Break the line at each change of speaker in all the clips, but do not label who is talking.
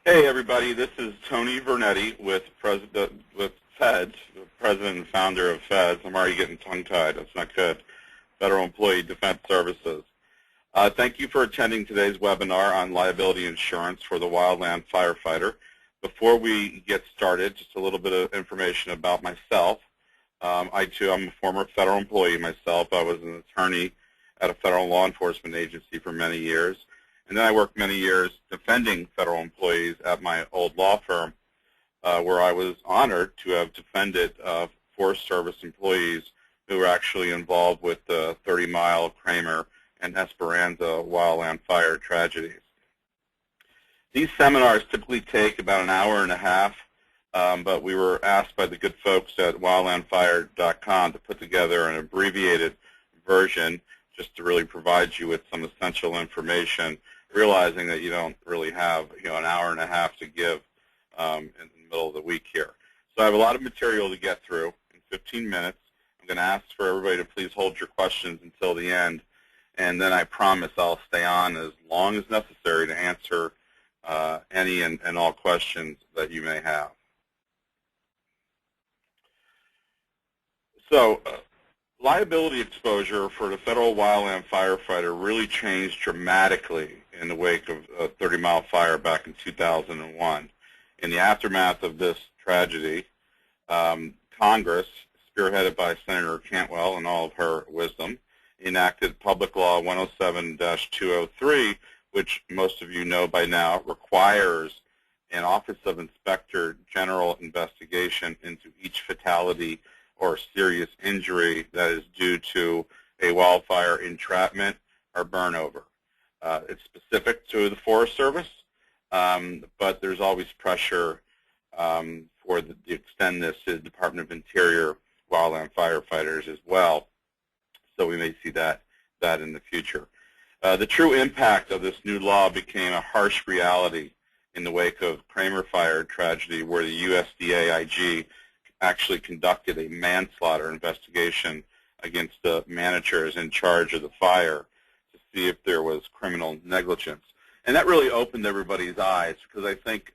Hey everybody, this is Tony Vernetti with FEDS, the president and founder of FEDS. I'm already getting tongue-tied. That's not good. Federal Employee Defense Services. Thank you for attending today's webinar on liability insurance for the wildland firefighter. Before we get started, just a little bit of information about myself. I'm a former federal employee myself. I was an attorney at a federal law enforcement agency for many years. And then I worked many years defending federal employees at my old law firm, where I was honored to have defended Forest Service employees who were actually involved with the 30-mile Kramer and Esperanza wildland fire tragedies. These seminars typically take about an hour and a half, but we were asked by the good folks at wildlandfire.com to put together an abbreviated version just to really provide you with some essential information, realizing that you don't really have an hour and a half to give in the middle of the week here. So I have a lot of material to get through in 15 minutes. I'm going to ask for everybody to please hold your questions until the end, and then I promise I'll stay on as long as necessary to answer any and all questions that you may have. So liability exposure for the federal wildland firefighter really changed dramatically in the wake of a 30-mile fire back in 2001. In the aftermath of this tragedy, Congress, spearheaded by Senator Cantwell and all of her wisdom, enacted Public Law 107-203, which most of you know by now requires an Office of Inspector General investigation into each fatality or serious injury that is due to a wildfire entrapment or burnover. It's specific to the Forest Service, but there's always pressure for to extend this to the Department of Interior wildland firefighters as well. So we may see that in the future. The true impact of this new law became a harsh reality in the wake of Kramer fire tragedy, where the USDA IG actually conducted a manslaughter investigation against the managers in charge of the fire to see if there was criminal negligence. And that really opened everybody's eyes, because I think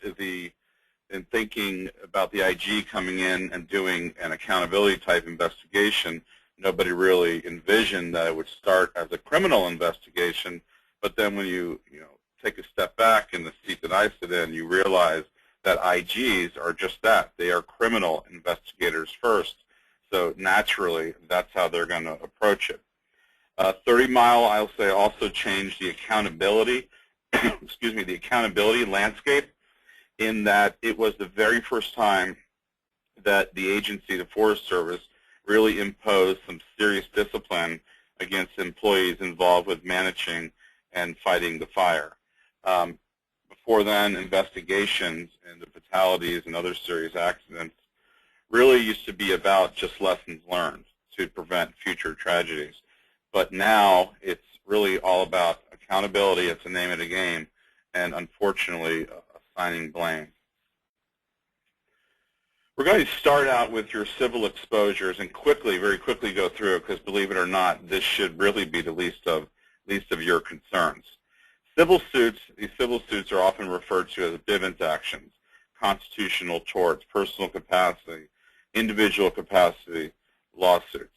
in thinking about the IG coming in and doing an accountability type investigation, nobody really envisioned that it would start as a criminal investigation. But then when you take a step back in the seat that I sit in, you realize that IGs are just that. They are criminal investigators first. So naturally, that's how they're going to approach it. 30-mile, I'll say, also changed the accountability, excuse me, the accountability landscape, in that it was the very first time that the agency, the Forest Service, really imposed some serious discipline against employees involved with managing and fighting the fire. Before then, investigations into fatalities and other serious accidents really used to be about just lessons learned to prevent future tragedies. But now it's really all about accountability. It's the name of the game, and unfortunately, assigning blame. We're going to start out with your civil exposures and very quickly go through it, because believe it or not, this should really be the least of your concerns. Civil suits, these civil suits are often referred to as Bivens actions, constitutional torts, personal capacity, individual capacity lawsuits.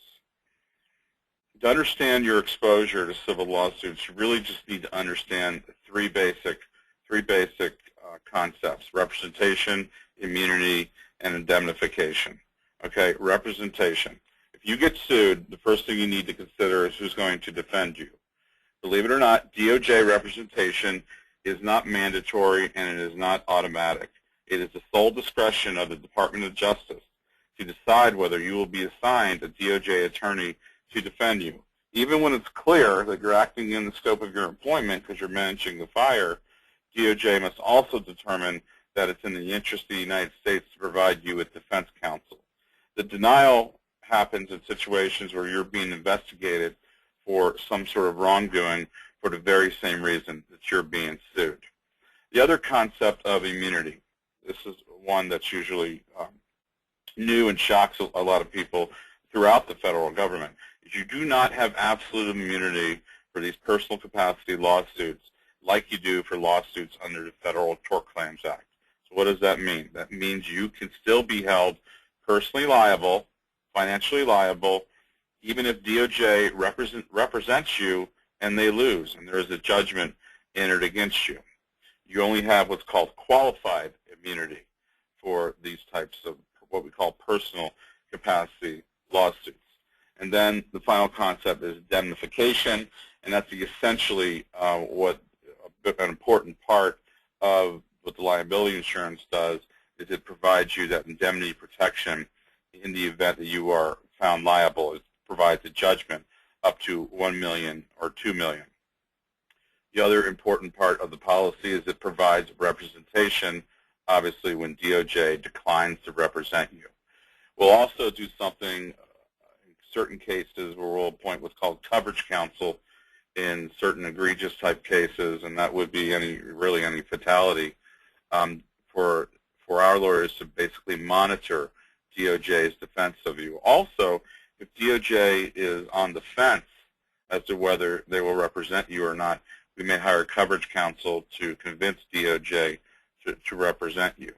To understand your exposure to civil lawsuits, you really just need to understand three basic concepts: representation, immunity, and indemnification. Okay, representation. If you get sued, the first thing you need to consider is who's going to defend you. Believe it or not, DOJ representation is not mandatory and it is not automatic. It is the sole discretion of the Department of Justice to decide whether you will be assigned a DOJ attorney to defend you. Even when it's clear that you're acting in the scope of your employment because you're managing the fire, DOJ must also determine that it's in the interest of the United States to provide you with defense counsel. The denial happens in situations where you're being investigated for some sort of wrongdoing for the very same reason that you're being sued. The other concept of immunity, this is one that's usually new and shocks a lot of people throughout the federal government. If you do not have absolute immunity for these personal capacity lawsuits, like you do for lawsuits under the Federal Tort Claims Act. So what does that mean? That means you can still be held personally liable, financially liable, even if DOJ represents you and they lose, and there is a judgment entered against you. You only have what's called qualified immunity for these types of what we call personal capacity lawsuits. And then the final concept is indemnification, and that's essentially what an important part of what the liability insurance does is it provides you that indemnity protection in the event that you are found liable. It provides a judgment up to $1 million or $2 million. The other important part of the policy is it provides representation, obviously, when DOJ declines to represent you. We'll also do something in certain cases where we'll appoint what's called coverage counsel in certain egregious type cases, and that would be really any fatality, for our lawyers to basically monitor DOJ's defense of you. Also, if DOJ is on the fence as to whether they will represent you or not, we may hire coverage counsel to convince DOJ to represent you.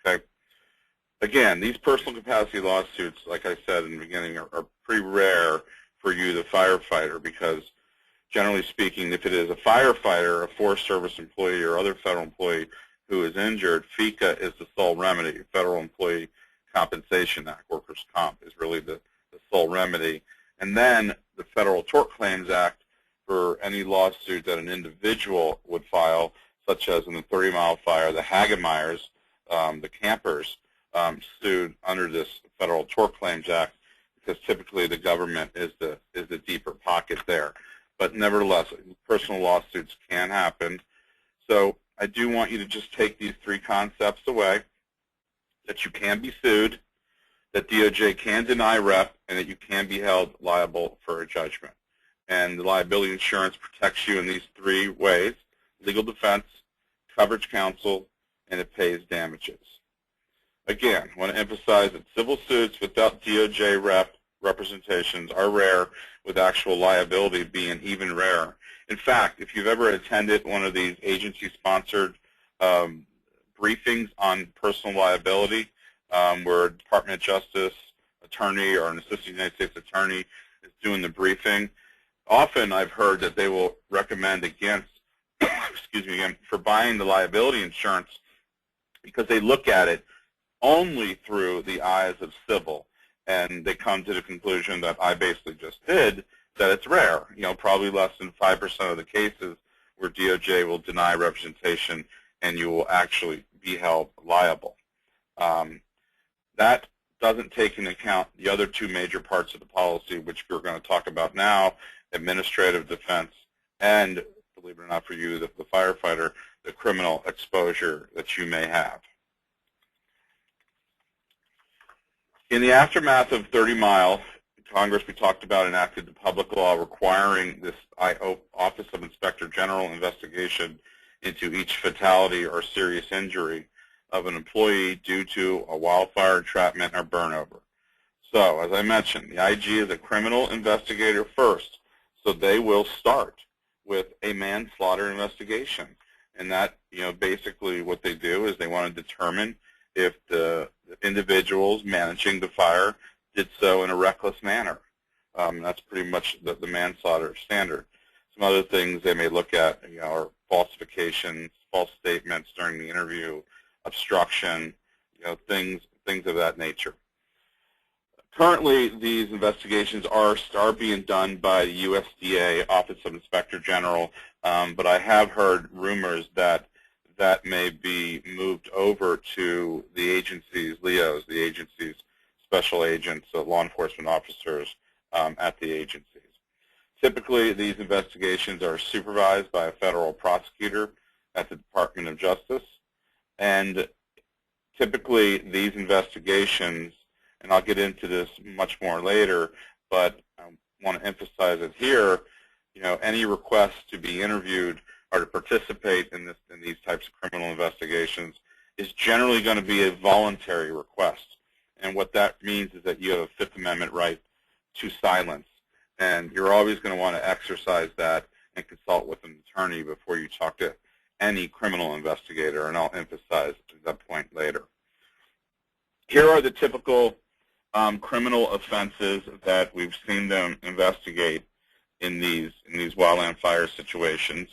Okay. Again, these personal capacity lawsuits, like I said in the beginning, are pretty rare for you, the firefighter, because generally speaking, if it is a firefighter, a Forest Service employee, or other federal employee who is injured, FECA is the sole remedy. Federal Employee Compensation Act, workers' comp, is really the sole remedy. And then the Federal Tort Claims Act for any lawsuit that an individual would file, such as in the 30 Mile Fire, the Hagemeyers, the campers, sued under this Federal Tort Claims Act, because typically the government is the deeper pocket there. But nevertheless, personal lawsuits can happen. So I do want you to just take these three concepts away: that you can be sued, that DOJ can deny rep, and that you can be held liable for a judgment. And the liability insurance protects you in these three ways: legal defense, coverage counsel, and it pays damages. Again, I want to emphasize that civil suits without DOJ representations are rare, with actual liability being even rarer. In fact, if you've ever attended one of these agency-sponsored briefings on personal liability, where a Department of Justice attorney or an assistant United States attorney is doing the briefing, often I've heard that they will recommend against, excuse me again, for buying the liability insurance, because they look at it only through the eyes of civil, and they come to the conclusion that I basically just did, that it's rare. You know, probably less than 5% of the cases where DOJ will deny representation and you will actually be held liable. That doesn't take into account the other two major parts of the policy, which we're going to talk about now: administrative defense and, believe it or not for you, the firefighter, the criminal exposure that you may have. In the aftermath of 30 Mile, Congress, we talked about, enacted the public law requiring this Office of Inspector General investigation into each fatality or serious injury of an employee due to a wildfire, entrapment, or burnover. So, as I mentioned, the IG is a criminal investigator first, so they will start with a manslaughter investigation. And that, you know, basically what they do is they want to determine if the individuals managing the fire did so in a reckless manner. That's pretty much the manslaughter standard. Some other things they may look at, you know, are falsifications, false statements during the interview, obstruction, you know, things of that nature. Currently, these investigations are being done by the USDA, Office of Inspector General, but I have heard rumors that that may be moved over to the agencies, LEOs, the agencies, special agents, law enforcement officers at the agencies. Typically, these investigations are supervised by a federal prosecutor at the Department of Justice, and typically these investigations, and I'll get into this much more later, but I want to emphasize it here, you know, any request to be interviewed or to participate in these types of criminal investigations is generally going to be a voluntary request. And what that means is that you have a Fifth Amendment right to silence. And you're always going to want to exercise that and consult with an attorney before you talk to any criminal investigator, and I'll emphasize that point later. Here are the typical criminal offenses that we've seen them investigate in these wildland fire situations.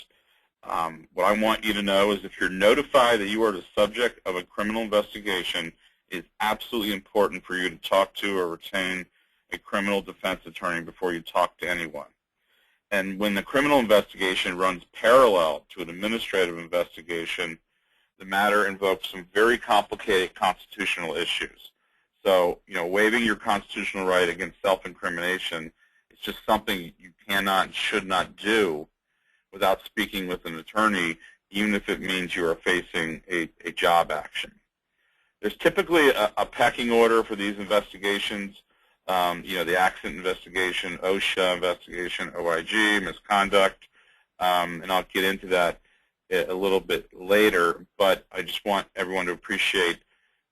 What I want you to know is if you're notified that you are the subject of a criminal investigation, it's absolutely important for you to talk to or retain a criminal defense attorney before you talk to anyone. And when the criminal investigation runs parallel to an administrative investigation, the matter invokes some very complicated constitutional issues. So, waiving your constitutional right against self-incrimination is just something you cannot and should not do without speaking with an attorney, even if it means you are facing a job action. There's typically a pecking order for these investigations. The accident investigation, OSHA investigation, OIG, misconduct, and I'll get into that a little bit later, but I just want everyone to appreciate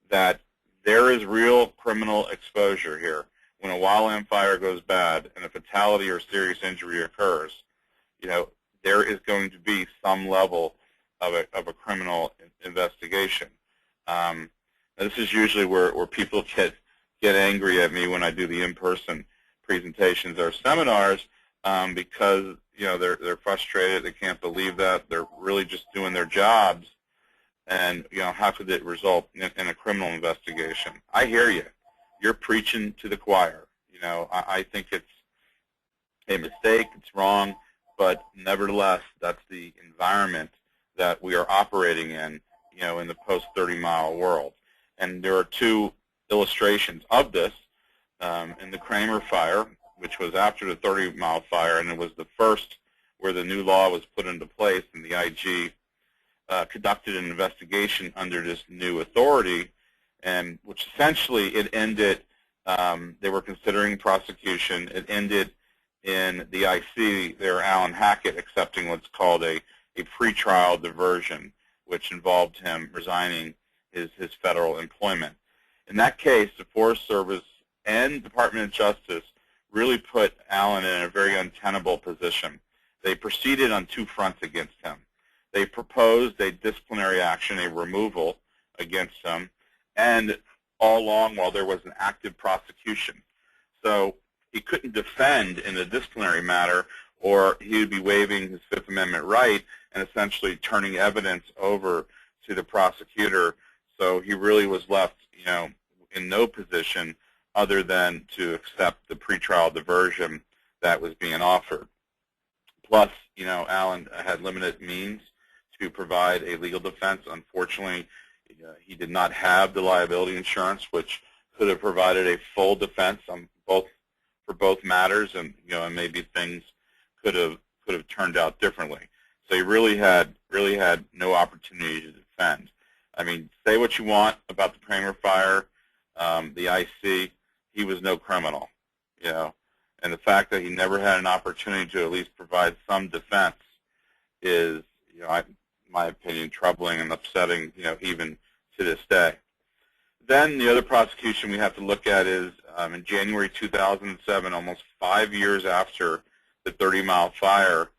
that there is real criminal exposure here. When a wildland fire goes bad and a fatality or serious injury occurs, there is going to be some level of a criminal investigation. This is usually where people get angry at me when I do the in-person presentations or seminars because they're frustrated. They can't believe that they're really just doing their jobs, and how could it result in a criminal investigation? I hear you. You're preaching to the choir. I think it's a mistake. It's wrong, but nevertheless, that's the environment that we are operating in the post-30-mile world. And there are two illustrations of this in the Kramer fire, which was after the 30-mile fire, and it was the first where the new law was put into place, and the IG conducted an investigation under this new authority, and which essentially it ended, they were considering prosecution. It ended in the IC there, Alan Hackett, accepting what's called a pretrial diversion, which involved him resigning his federal employment. In that case, the Forest Service and Department of Justice really put Alan in a very untenable position. They proceeded on two fronts against him. They proposed a disciplinary action, a removal against him, and all along while there was an active prosecution. So he couldn't defend in a disciplinary matter, or he would be waiving his Fifth Amendment right and essentially turning evidence over to the prosecutor. So he really was left, in no position other than to accept the pretrial diversion that was being offered. Plus, Alan had limited means to provide a legal defense. Unfortunately, he did not have the liability insurance, which could have provided a full defense for both matters, and maybe things could have turned out differently. So he really had no opportunity to defend. I mean, say what you want about the Kramer fire, the IC, he was no criminal, and the fact that he never had an opportunity to at least provide some defense is, in my opinion, troubling and upsetting, even to this day. Then the other prosecution we have to look at is in January 2007, almost 5 years after the 30-mile fire,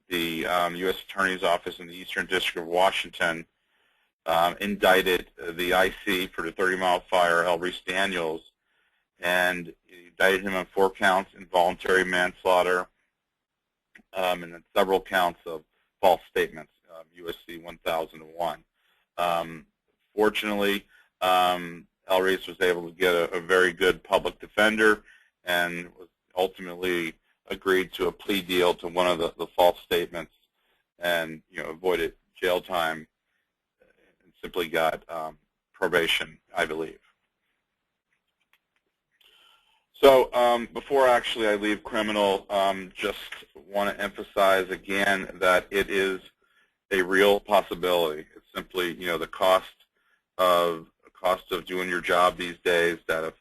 the U.S. Attorney's Office in the Eastern District of Washington indicted the IC for the 30-mile fire, L. Reese Daniels, and indicted him on 4 counts: involuntary manslaughter, and then several counts of false statements, USC 1001. Fortunately, L. Reese was able to get a very good public defender and was ultimately agreed to a plea deal to one of the false statements, and avoided jail time and simply got probation, I believe. So before actually I leave criminal, just want to emphasize again that it is a real possibility. It's simply the cost of doing your job these days, that if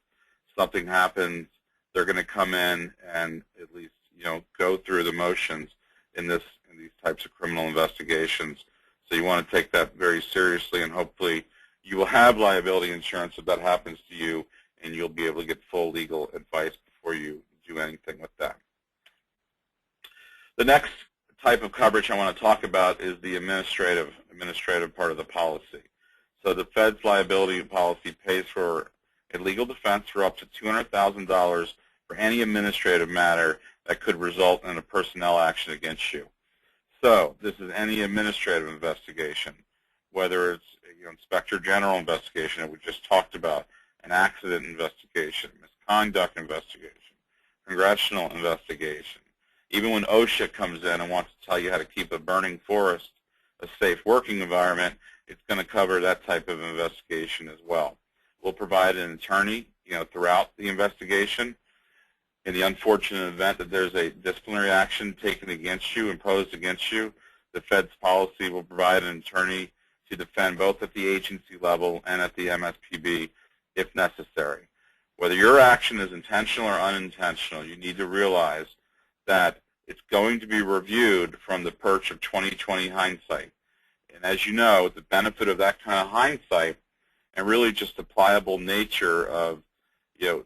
something happens, they're going to come in and at least go through the motions in these types of criminal investigations. So you want to take that very seriously, and hopefully you will have liability insurance if that happens to you, and you'll be able to get full legal advice before you do anything with that. The next type of coverage I want to talk about is the administrative part of the policy. So the Fed's liability policy pays for a legal defense for up to $200,000 for any administrative matter that could result in a personnel action against you. So this is any administrative investigation, whether it's Inspector General investigation that we just talked about, an accident investigation, misconduct investigation, congressional investigation. Even when OSHA comes in and wants to tell you how to keep a burning forest a safe working environment, it's going to cover that type of investigation as well. We'll provide an attorney, throughout the investigation. In the unfortunate event that there's a disciplinary action taken against you, imposed against you, the Fed's policy will provide an attorney to defend both at the agency level and at the MSPB if necessary. Whether your action is intentional or unintentional, you need to realize that it's going to be reviewed from the perch of 20/20 hindsight. And as you know, the benefit of that kind of hindsight and really just the pliable nature of, the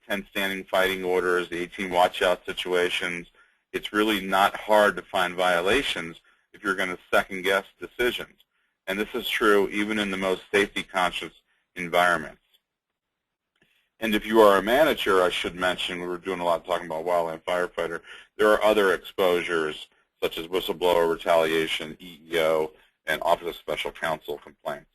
10 standing fighting orders, the 18 watch-out situations, it's really not hard to find violations if you're going to second-guess decisions. And this is true even in the most safety-conscious environments. And if you are a manager, I should mention, we were doing a lot talking about wildland firefighter, there are other exposures such as whistleblower retaliation, EEO, and Office of Special Counsel complaints.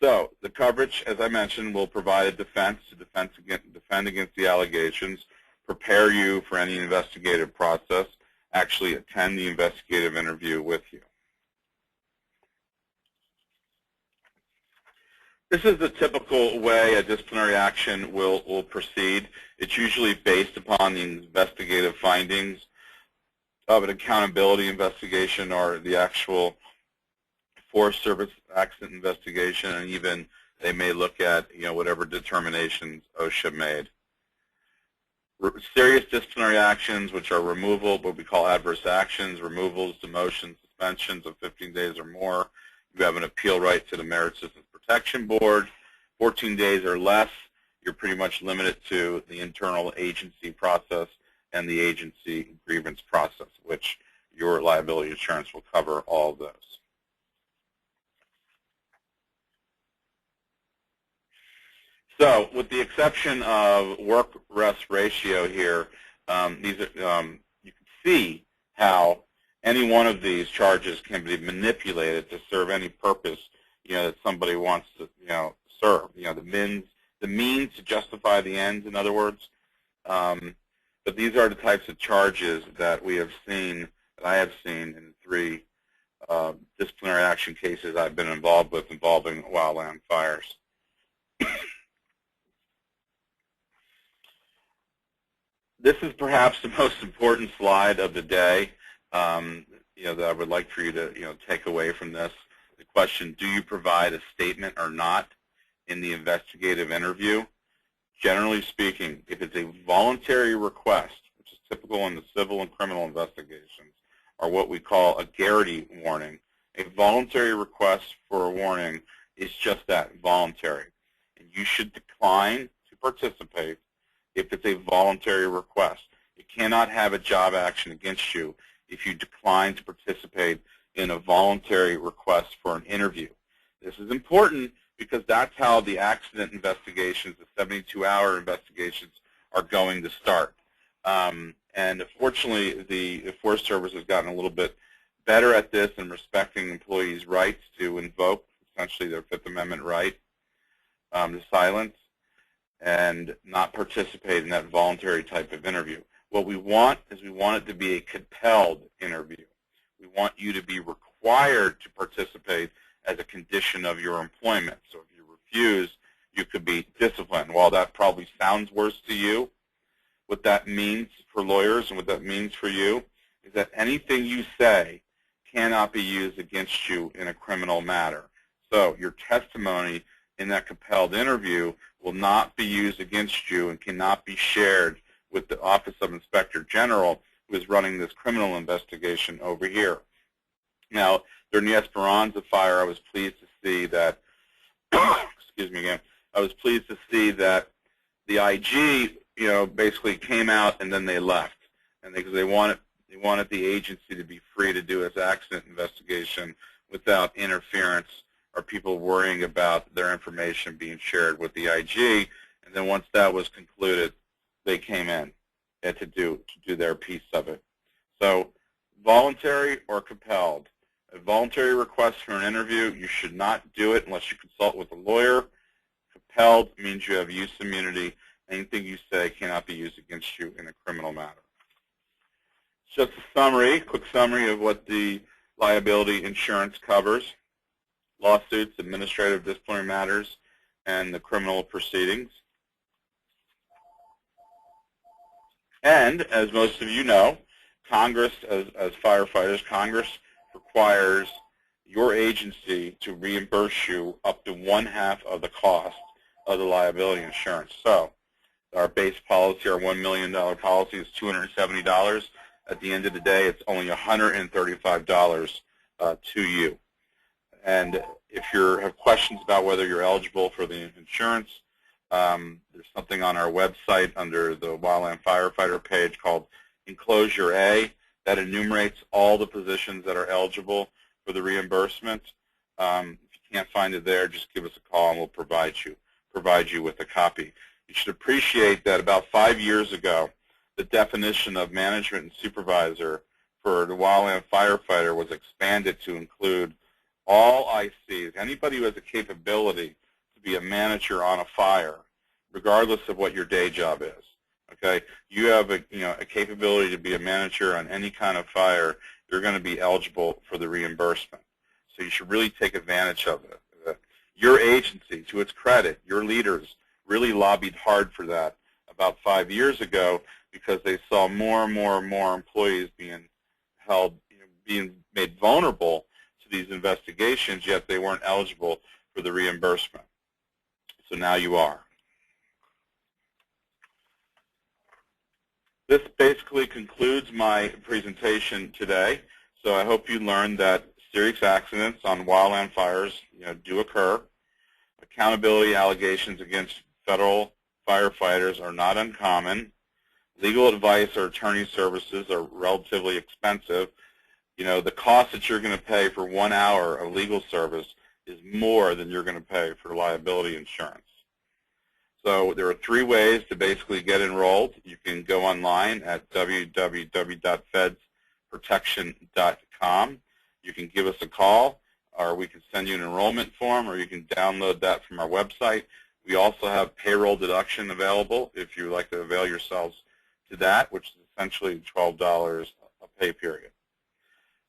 So the coverage, as I mentioned, will provide a defense to defend against the allegations, prepare you for any investigative process, actually attend the investigative interview with you. This is the typical way a disciplinary action will proceed. It's usually based upon the investigative findings of an accountability investigation or the actual Forest Service accident investigation, and even they may look at whatever determinations OSHA made. Serious disciplinary actions, which are removal, what we call adverse actions, removals, demotions, suspensions of 15 days or more. You have an appeal right to the Merit Systems Protection Board. 14 days or less, you're pretty much limited to the internal agency process and the agency grievance process, which your liability insurance will cover all of those. So with the exception of work-rest ratio here, you can see how any one of these charges can be manipulated to serve any purpose that somebody wants to serve. The means to justify the ends, in other words. But these are the types of charges that we have seen, that I have seen in 3 disciplinary action cases I've been involved with involving wildland fires. This is perhaps the most important slide of the day that I would like for you to take away from this. The question, do you provide a statement or not in the investigative interview? Generally speaking, if it's a voluntary request, which is typical in the civil and criminal investigations, or what we call a Garrity warning, a voluntary request for a warning is just that, voluntary. And you should decline to participate if it's a voluntary request. You cannot have a job action against you if you decline to participate in a voluntary request for an interview. This is important because that's how the accident investigations, the 72-hour investigations, are going to start. And fortunately, the Forest Service has gotten a little bit better at this in respecting employees' rights to invoke essentially their Fifth Amendment right to silence and not participate in that voluntary type of interview. What we want is we want it to be a compelled interview. We want you to be required to participate as a condition of your employment. So if you refuse, you could be disciplined. While that probably sounds worse to you, what that means for lawyers and what that means for you is that anything you say cannot be used against you in a criminal matter. So your testimony in that compelled interview will not be used against you and cannot be shared with the Office of Inspector General, who is running this criminal investigation over here. Now, during the Esperanza fire, I was pleased to see that, excuse me again, I was pleased to see that the IG, basically came out and then they left, and because they wanted, They wanted the agency to be free to do its accident investigation without interference or people worrying about their information being shared with the IG. And then once that was concluded, they came in to do their piece of it. So voluntary or compelled. A voluntary request for an interview, you should not do it unless you consult with a lawyer. Compelled means you have use immunity. Anything you say cannot be used against you in a criminal matter. Just a summary, quick summary of what the liability insurance covers: lawsuits, administrative disciplinary matters, and the criminal proceedings. And as most of you know, Congress, as firefighters, Congress requires your agency to reimburse you up to 1/2 of the cost of the liability insurance. So our base policy, our $1 million policy, is $270. At the end of the day, it's only $135 to you. And if you have questions about whether you're eligible for the insurance, there's something on our website under the Wildland Firefighter page called Enclosure A that enumerates all the positions that are eligible for the reimbursement. If you can't find it there, just give us a call and we'll provide you with a copy. You should appreciate that about 5 years ago, the definition of management and supervisor for the wildland firefighter was expanded to include all ICs, anybody who has the capability to be a manager on a fire, regardless of what your day job is. Okay, you have a capability to be a manager on any kind of fire, you're going to be eligible for the reimbursement. So you should really take advantage of it. Your agency, to its credit, your leaders really lobbied hard for that about 5 years ago because they saw more and more employees being held, being made vulnerable to these investigations, yet they weren't eligible for the reimbursement. So now you are. This basically concludes my presentation today. So I hope you learned that serious accidents on wildland fires do occur. Accountability allegations against federal firefighters are not uncommon. Legal advice or attorney services are relatively expensive. The cost that you're going to pay for 1 hour of legal service is more than you're going to pay for liability insurance. So there are 3 ways to basically get enrolled. You can go online at www.fedsprotection.com. You can give us a call, or we can send you an enrollment form, or you can download that from our website. We also have payroll deduction available if you would like to avail yourselves to that, which is essentially $12 a pay period.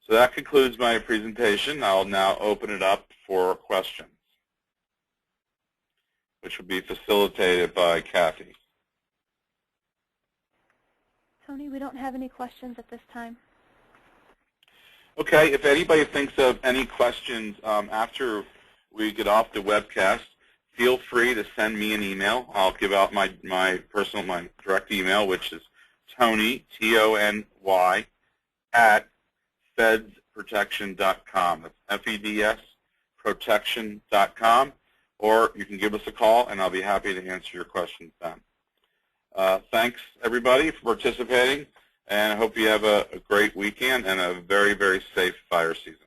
So that concludes my presentation. I'll now open it up for questions, which will be facilitated by Kathy.
Tony, we don't have any questions at this time.
Okay, if anybody thinks of any questions after we get off the webcast, feel free to send me an email. I'll give out my direct email, which is Tony, T-O-N-Y, at fedsprotection.com. That's F-E-D-S, protection.com. Or you can give us a call, and I'll be happy to answer your questions then. Thanks, everybody, for participating, and I hope you have a great weekend and a very, very safe fire season.